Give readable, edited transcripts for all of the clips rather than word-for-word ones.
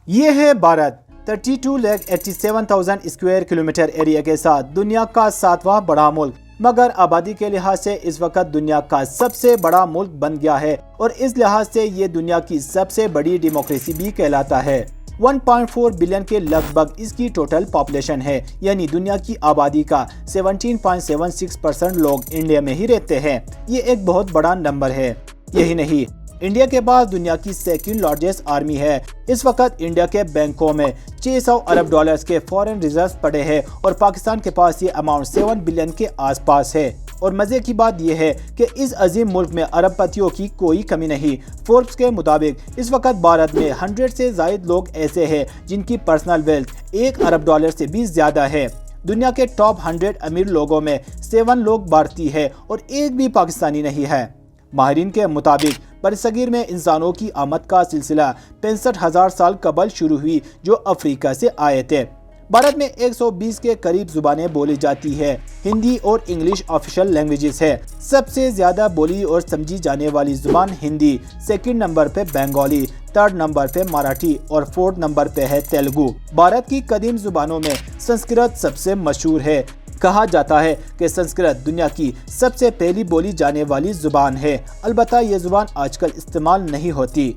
یہ ہے Bharat 32,87,000 square kilometre area کے ساتھ دنیا کا 7واں بڑا ملک، مگر آبادی کے لحاظ سے اس وقت دنیا کا سب سے بڑا ملک بن گیا ہے اور اس لحاظ سے یہ دنیا کی سب سے بڑی ڈیموکریسی بھی کہلاتا ہے۔ 1.4 بلین کے لگ بھگ اس کی ٹوٹل پاپولیشن ہے، یعنی دنیا کی آبادی کا 17.76% لوگ انڈیا میں ہی رہتے ہیں۔ یہ ایک بہت بڑا نمبر ہے۔ یہی نہیں، انڈیا کے بعد دنیا کی سیکنڈ لارجسٹ آرمی ہے۔ اس وقت انڈیا کے بینکوں میں 600 ارب ڈالرز کے فارن ریزروز پڑے ہیں اور پاکستان کے پاس یہ اماؤنٹ 7 بلین کے آس پاس ہے۔ اور مزے کی بات یہ ہے کہ اس عظیم ملک میں ارب پتیوں کی کوئی کمی نہیں۔ فوربس کے مطابق اس وقت بھارت میں 100 سے زائد لوگ ایسے ہیں جن کی پرسنل ویلتھ 1 ارب ڈالر سے بھی زیادہ ہے۔ دنیا کے ٹاپ 100 امیر لوگوں میں 7 لوگ بھارتی ہیں اور ایک بھی پاکستانی نہیں ہے۔ ماہرین کے مطابق برصغیر میں انسانوں کی آمد کا سلسلہ 65,000 سال قبل شروع ہوئی جو افریقہ سے آئے تھے۔ بھارت میں 120 کے قریب زبانیں بولی جاتی ہے۔ ہندی اور انگلش آفیشل لینگویجز ہے۔ سب سے زیادہ بولی اور سمجھی جانے والی زبان ہندی، سیکنڈ نمبر پہ بنگالی، تھرڈ نمبر پہ مراٹھی اور فورتھ نمبر پہ ہے تیلگو۔ بھارت کی قدیم زبانوں میں سنسکرت سب سے مشہور ہے۔ کہا جاتا ہے کہ سنسکرت دنیا کی سب سے پہلی بولی جانے والی زبان ہے، البتہ یہ زبان آج کل استعمال نہیں ہوتی۔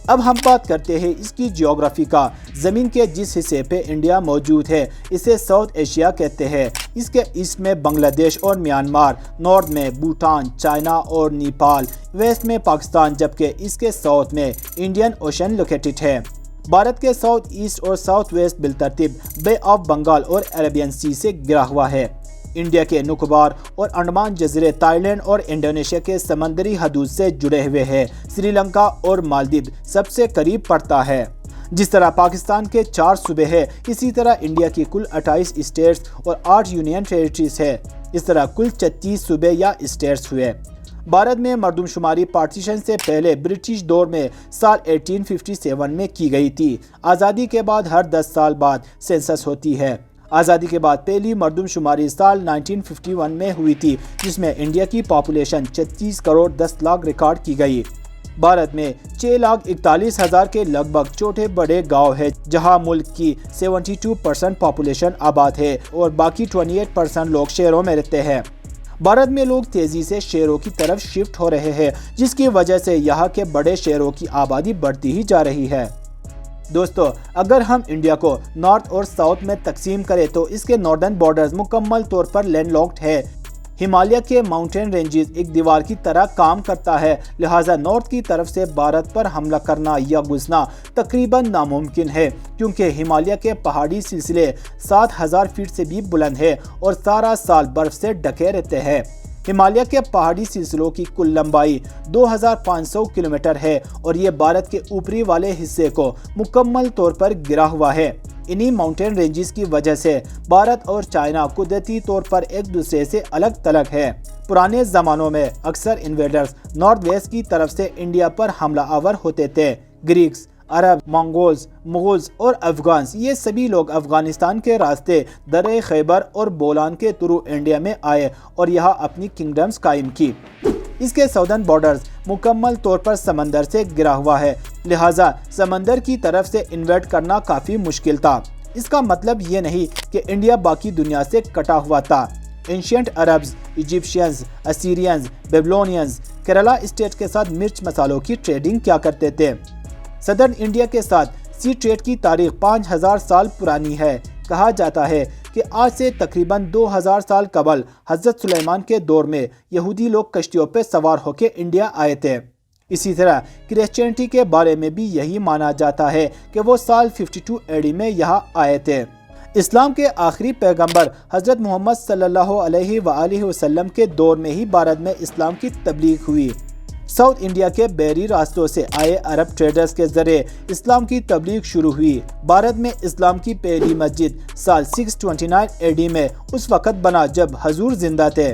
اب ہم بات کرتے ہیں اس کی جیوگرافی کا۔ زمین کے جس حصے پہ انڈیا موجود ہے اسے ساؤتھ ایشیا کہتے ہیں۔ اس کے ایسٹ میں بنگلہ دیش اور میانمار، نارتھ میں بھوٹان، چائنا اور نیپال، ویسٹ میں پاکستان، جبکہ اس کے ساؤتھ میں انڈین اوشن لوکیٹڈ ہے۔ بھارت کے ساؤتھ ایسٹ اور ساؤتھ ویسٹ بالترتیب بے آف بنگال اور عربین سی سے گھرا ہوا ہے۔ انڈیا کے نکوبار اور انڈمان جزیرے تائی لینڈ اور انڈونیشیا کے سمندری حدود سے جڑے ہوئے ہیں۔ سری لنکا اور مالدیپ سب سے قریب پڑتا ہے۔ جس طرح پاکستان کے 4 صوبے ہیں، اسی طرح انڈیا کی کل 28 اسٹیٹس اور 8 یونین ٹیریٹریز ہے۔ اس طرح کل 36 صوبے یا اسٹیٹس ہوئے۔ بھارت میں مردم شماری پارٹیشن سے پہلے برٹش دور میں سال 1857 میں کی گئی تھی۔ آزادی کے بعد ہر 10 سال بعد سینسس ہوتی ہے۔ آزادی کے بعد پہلی مردم شماری سال 1951 میں ہوئی تھی، جس میں انڈیا کی پاپولیشن 36 کروڑ 10 لاکھ ریکارڈ کی گئی۔ بھارت میں 6,41,000 کے لگ بھگ چھوٹے بڑے گاؤں ہیں، جہاں ملک کی 72% پاپولیشن آباد ہے اور باقی 28% لوگ شہروں میں رہتے ہیں۔ بھارت میں لوگ تیزی سے شہروں کی طرف شفٹ ہو رہے ہیں، جس کی وجہ سے یہاں کے بڑے شہروں کی آبادی بڑھتی ہی جا رہی ہے۔ دوستو، اگر ہم انڈیا کو نارتھ اور ساؤتھ میں تقسیم کریں تو اس کے ناردرن بارڈرز مکمل طور پر لینڈ لاکڈ ہے۔ ہمالیہ کے ماؤنٹین رینجز ایک دیوار کی طرح کام کرتا ہے، لہٰذا نارتھ کی طرف سے بھارت پر حملہ کرنا یا گھسنا تقریباً ناممکن ہے، کیونکہ ہمالیہ کے پہاڑی سلسلے 7,000 فٹ سے بھی بلند ہے اور سارا سال برف سے ڈھکے رہتے ہیں۔ ہمالیہ کے پہاڑی سلسلوں کی کل لمبائی 2,500 کلومیٹر ہے اور یہ بھارت کے اوپری والے حصے کو مکمل طور پر گھرا ہوا ہے۔ انہی ماؤنٹین رینجز کی وجہ سے بھارت اور چائنا قدرتی طور پر ایک دوسرے سے الگ تھلگ ہے۔ پرانے زمانوں میں اکثر انویڈرز نارتھ ویسٹ کی طرف سے انڈیا پر حملہ آور ہوتے تھے۔ گریکس، عرب، منگولز، مغولز اور افغانز، یہ سبھی لوگ افغانستان کے راستے درہ خیبر اور بولان کے تھرو انڈیا میں آئے اور یہاں اپنی کنگڈمز قائم کی۔ اس کے ساؤدرن بارڈرز مکمل طور پر سمندر سے گھرا ہوا ہے، لہٰذا سمندر کی طرف سے انویڈ کرنا کافی مشکل تھا۔ اس کا مطلب یہ نہیں کہ انڈیا باقی دنیا سے کٹا ہوا تھا۔ اینشینٹ عربز، ایجپشینز، اسیرینز، بیبلونینز کیرلا اسٹیٹ کے ساتھ مرچ مسالوں کی ٹریڈنگ کیا کرتے تھے۔ صدرن انڈیا کے ساتھ سی ٹریڈ کی تاریخ 5,000 سال پرانی ہے۔ کہا جاتا ہے کہ آج سے تقریباً 2,000 سال قبل حضرت سلیمان کے دور میں یہودی لوگ کشتیوں پہ سوار ہو کے انڈیا آئے تھے۔ اسی طرح کرسچینٹی کے بارے میں بھی یہی مانا جاتا ہے کہ وہ سال 52 AD میں یہاں آئے تھے۔ اسلام کے آخری پیغمبر حضرت محمد صلی اللہ علیہ وآلہ وسلم کے دور میں ہی بھارت میں اسلام کی تبلیغ ہوئی۔ ساؤتھ انڈیا کے بحری راستوں سے آئے عرب ٹریڈرز کے ذریعے اسلام کی تبلیغ شروع ہوئی۔ بھارت میں اسلام کی پہلی مسجد سال 629 AD میں اس وقت بنا جب حضور زندہ تھے۔